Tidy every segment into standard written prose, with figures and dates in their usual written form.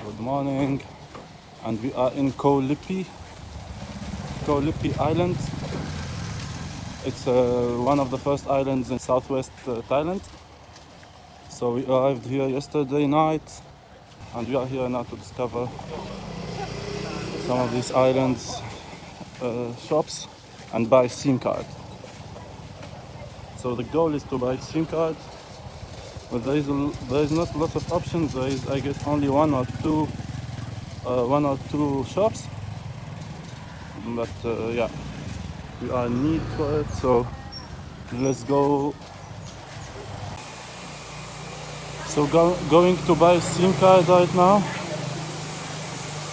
Good morning, and we are in Koh Lipe Island. It's one of the first islands in southwest Thailand. So we arrived here yesterday night, and we are here now to discover some of these islands shops and buy SIM card. So the goal is to buy SIM card, but there is not lots of options. There is, I guess, only one or two shops. But yeah, we are in need for it. So let's go. So going to buy SIM card right now.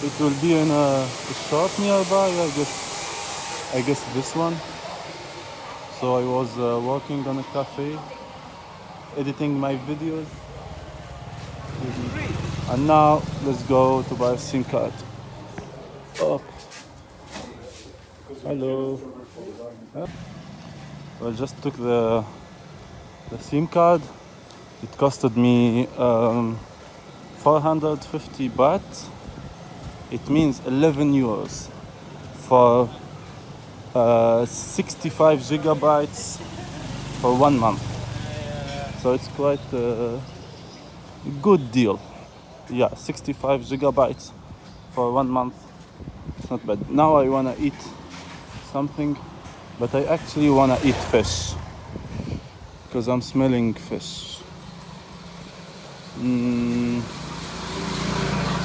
It will be in a shop nearby. I guess this one. So I was working on a cafe, editing my videos, and now let's go to buy a SIM card. Oh, hello. So I just took the SIM card. It costed me 450 baht. It means 11 euros for 65 gigabytes for 1 month. So it's quite a good deal. Yeah, 65 gigabytes for 1 month. It's not bad. Now I wanna eat something, but I actually wanna eat fish because I'm smelling fish.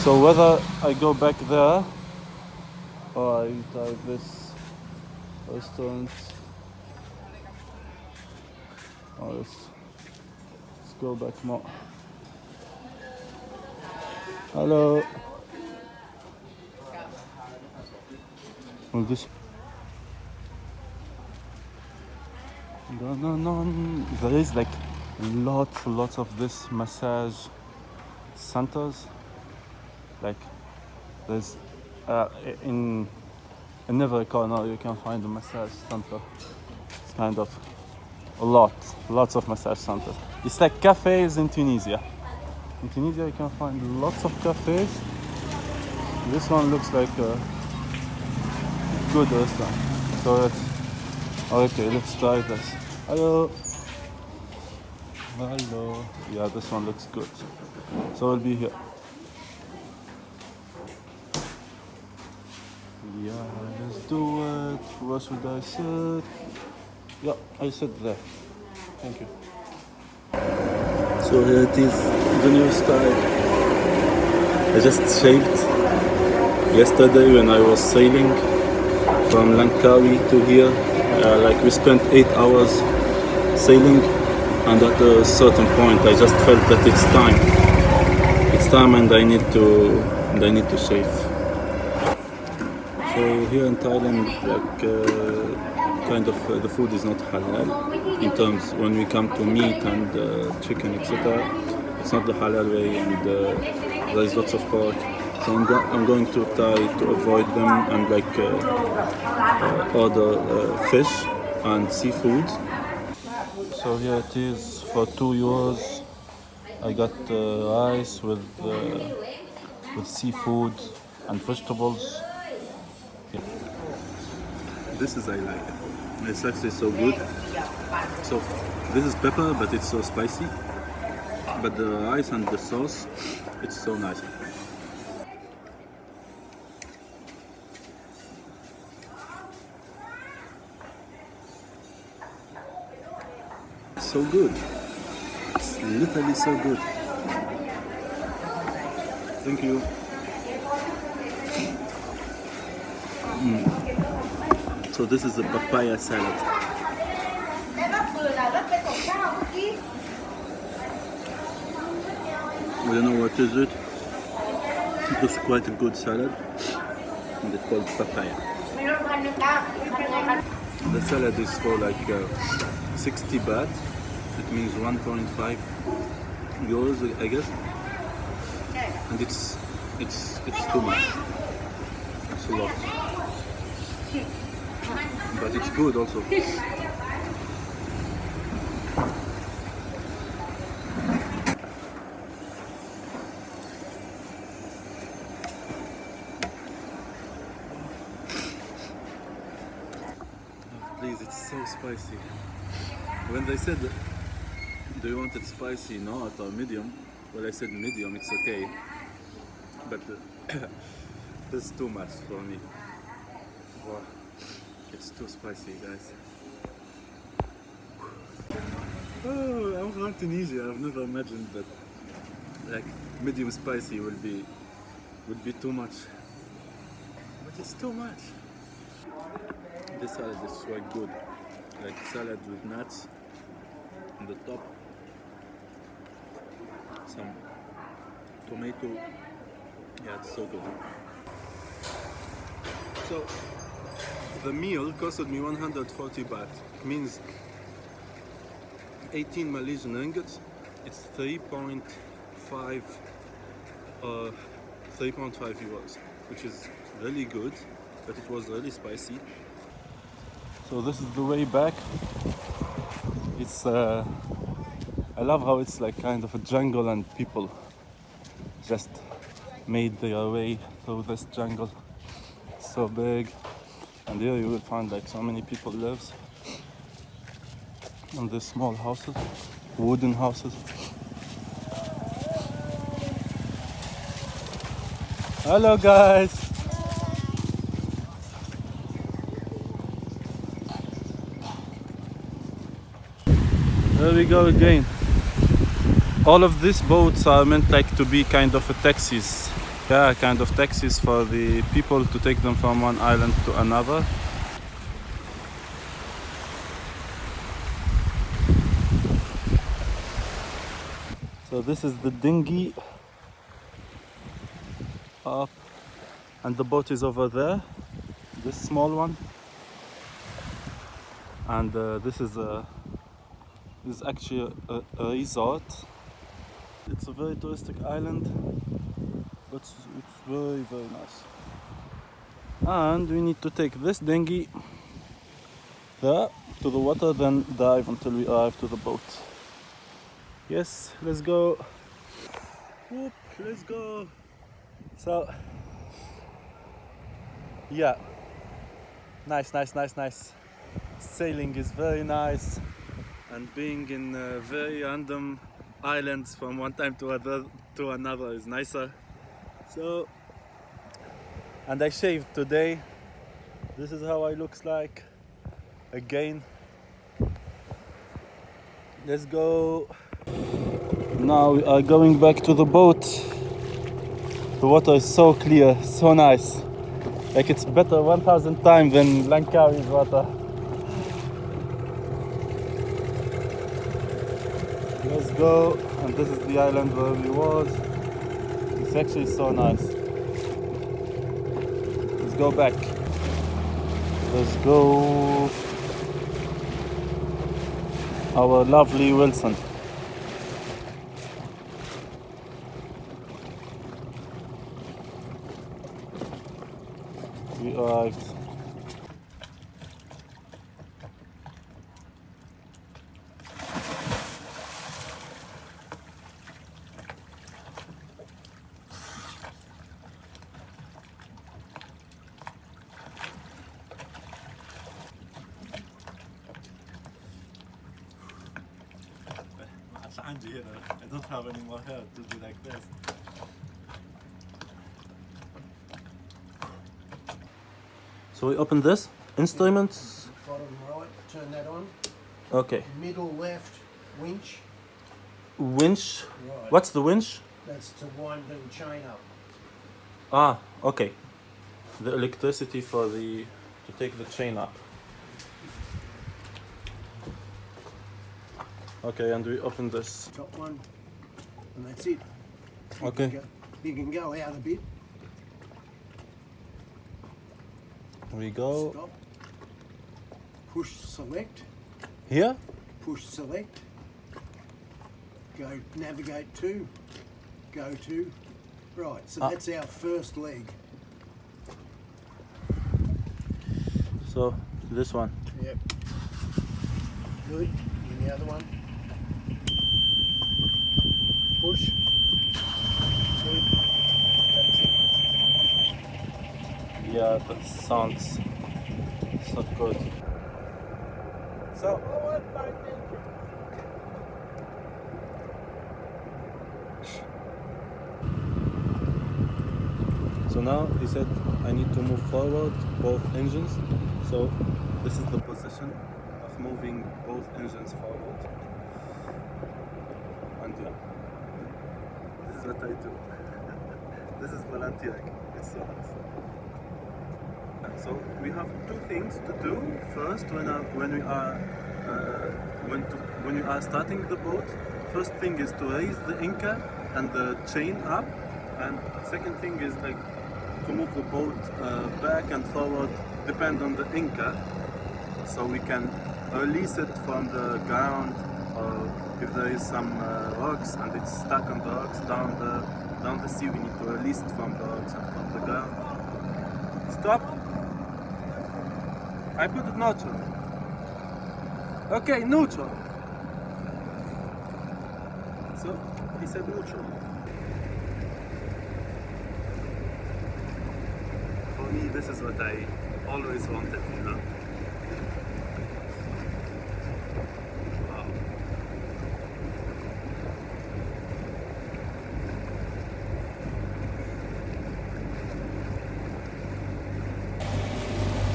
So whether I go back there or I try this restaurant, or let's go back more. Hello. Well, this. No. There is like lots of this massage centers. Like there's in every corner you can find a massage center. It's kind of lots of massage centers. It's like cafes in Tunisia. In Tunisia you can find lots of cafes. This one looks like a good restaurant. So let's try this. Hello. Yeah, this one looks good. So we'll be here. Yeah, let's do it. Where should I sit? Yeah, I sit there. Thank you. So here it is, the new style. I just shaved yesterday when I was sailing from Langkawi to here. Like we spent 8 hours sailing, and at a certain point I just felt that it's time. It's time, and I need to shave. So here in Thailand, like the food is not halal in terms when we come to meat and chicken, etc. It's not the halal way, and there is lots of pork. So I'm going to try to avoid them and order fish and seafood. So here it is for 2 euros. I got rice with seafood and vegetables. Yeah. This is I like. It's actually so good. So this is pepper, but it's so spicy. But the rice and the sauce, it's so nice. So good. It's literally so good. Thank you. So this is a papaya salad. I don't know what is it. It looks quite a good salad, and it's called papaya. The salad is for like 60 baht. It means 1.5 euros, I guess. And it's too much. It's a lot. But it's good also. so spicy. When they said, do you want it spicy, not or medium? Well, I said medium, it's okay. But this is too much for me. Wow. It's too spicy, guys. Oh, I'm from Tunisia. I've never imagined that like medium spicy would be too much. But it's too much. This salad is so good. Like salad with nuts on the top. Some tomato. Yeah, it's so good. So the meal costed me 140 baht. It means 18 Malaysian ringgits. It's 3.5 euros, which is really good, but it was really spicy. So this is the way back. It's I love how it's like kind of a jungle and people just made their way through this jungle. It's so big, and here you will find like so many people lives in these small houses, wooden houses. Hello guys! There we go again. All of these boats are meant like to be kind of a taxis. Yeah, kind of taxis for the people to take them from one island to another. So this is the dinghy up, and the boat is over there, this small one. And this is actually a resort. It's a very touristic island, but it's very, very nice. And we need to take this dinghy there to the water, then dive until we arrive to the boat. Yes, let's go. Whoop, let's go. So, yeah, nice. Sailing is very nice, and being in very random islands from one time to another is nicer. So, and I shaved today. This is how I looks like. Again, let's go. Now we are going back to the boat. The water is so clear, so nice. Like it's better 1,000 times than Langkawi's water. Let's go. And this is the island where we was. It's actually so nice. Let's go back. Let's go. Our lovely Wilson. We arrived. I don't have any more hair to do like this. So we open this. Instruments. Bottom right, turn that on. Okay. Middle left, winch. Winch. Right. What's the winch? That's to wind the chain up. Ah, okay. The electricity for to take the chain up. Okay, and we open this. Top one, and that's it. Okay. You can go out a bit. We go. Stop. Push select. Here? Push select. Go navigate to. Go to. Right, so that's our first leg. So, this one. Yep. Good. And the other one. Push. Good. That's it. Yeah, that sounds so good. So So now he said I need to move forward both engines. So this is the position of moving both engines forward. And yeah, this is what I do. This is volunteering. It's so nice. So we have two things to do. First, when we are starting the boat, first thing is to raise the anchor and the chain up, and second thing is like to move the boat back and forward, depend on the anchor, so we can release it from the ground, or if there is some rocks and it's stuck on the rocks down the sea, we need to release it from the rocks and from the ground. Stop! I put it neutral. Okay, neutral. So he said neutral. For me, this is what I always wanted, you know. Wow.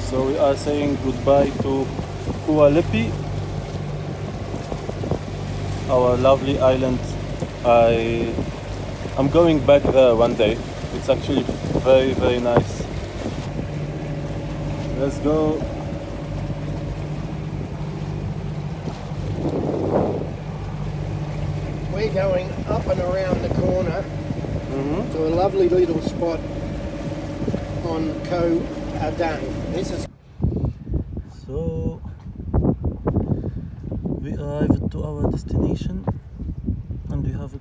So we are saying goodbye to Koh Lipe, our lovely island. I'm going back there one day. It's actually very, very nice. Let's go. We're going up and around the corner to a lovely little spot on Koh Lipe. This is So we arrived to our destination and we have a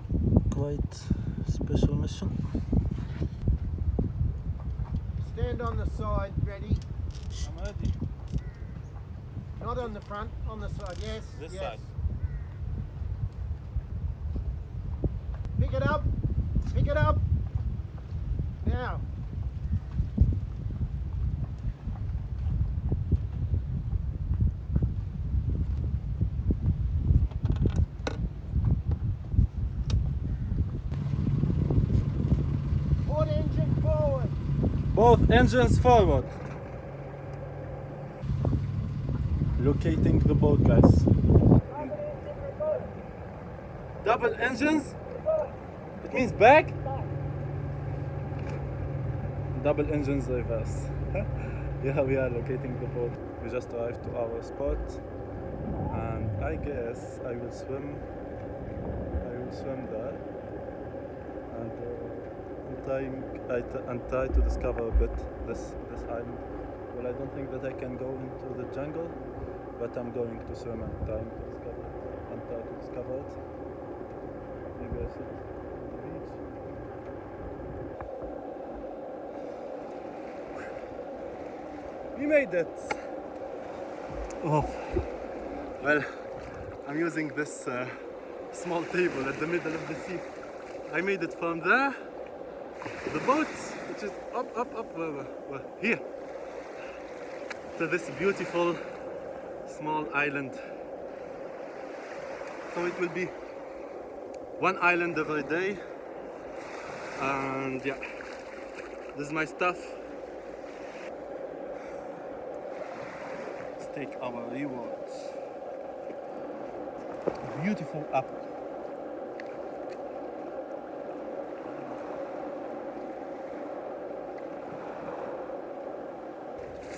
quite special mission. stand on the side, ready? I'm ready. Not on the front, on the side. Yes. This yes. side. Pick it up. Pick it up. Now. Port engine forward. Both engines forward. Locating the boat, guys. Double engines? It means back? Double engines reverse. Yeah, we are locating the boat. We just arrived to our spot, and I guess I will swim. There, and I'm trying to discover a bit this island. Well, I don't think that I can go into the jungle, but I'm going to swim and try to discover it. You guys see it on the beach. We made it! Oh, well, I'm using this small table at the middle of the sea. I made it from there, the boat, which is up, here, to this beautiful small island. So it will be one island every day, and yeah, this is my stuff. Let's take our rewards. Beautiful apple.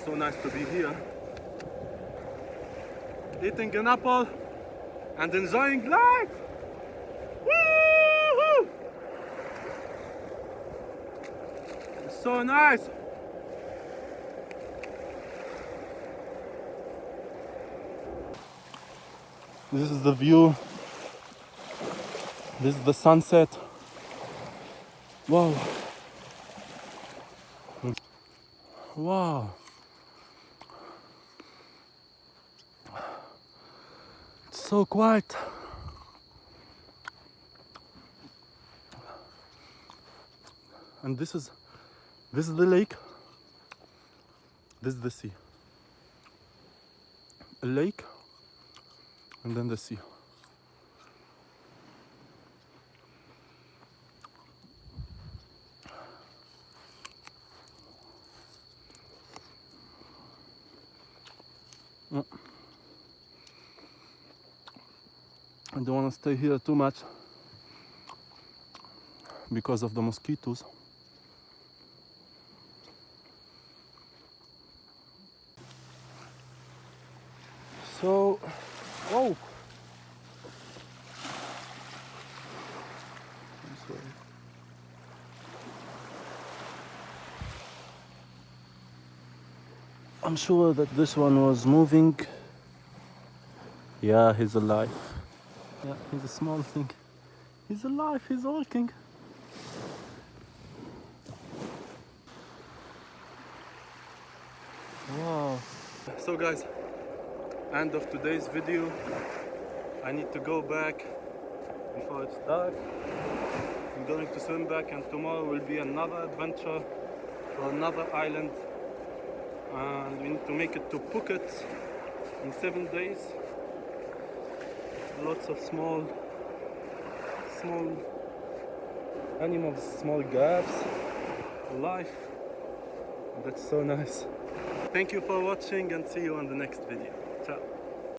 So nice to be here, eating an apple and enjoying life. Woo-hoo! It's so nice. This is the view. This is the sunset. Wow. Wow. It's so quiet. And this is the lake. This is the sea. A lake and then the sea. I don't want to stay here too much because of the mosquitoes. So, oh, I'm sorry. I'm sure that this one was moving. Yeah, he's alive. Yeah, he's a small thing. He's alive, he's walking. Wow. So guys, end of today's video. I need to go back before it's dark. I'm going to swim back, and tomorrow will be another adventure for another island. And we need to make it to Phuket in 7 days. Lots of small animals, small giraffes, life. That's so nice. Thank you for watching, and see you on the next video.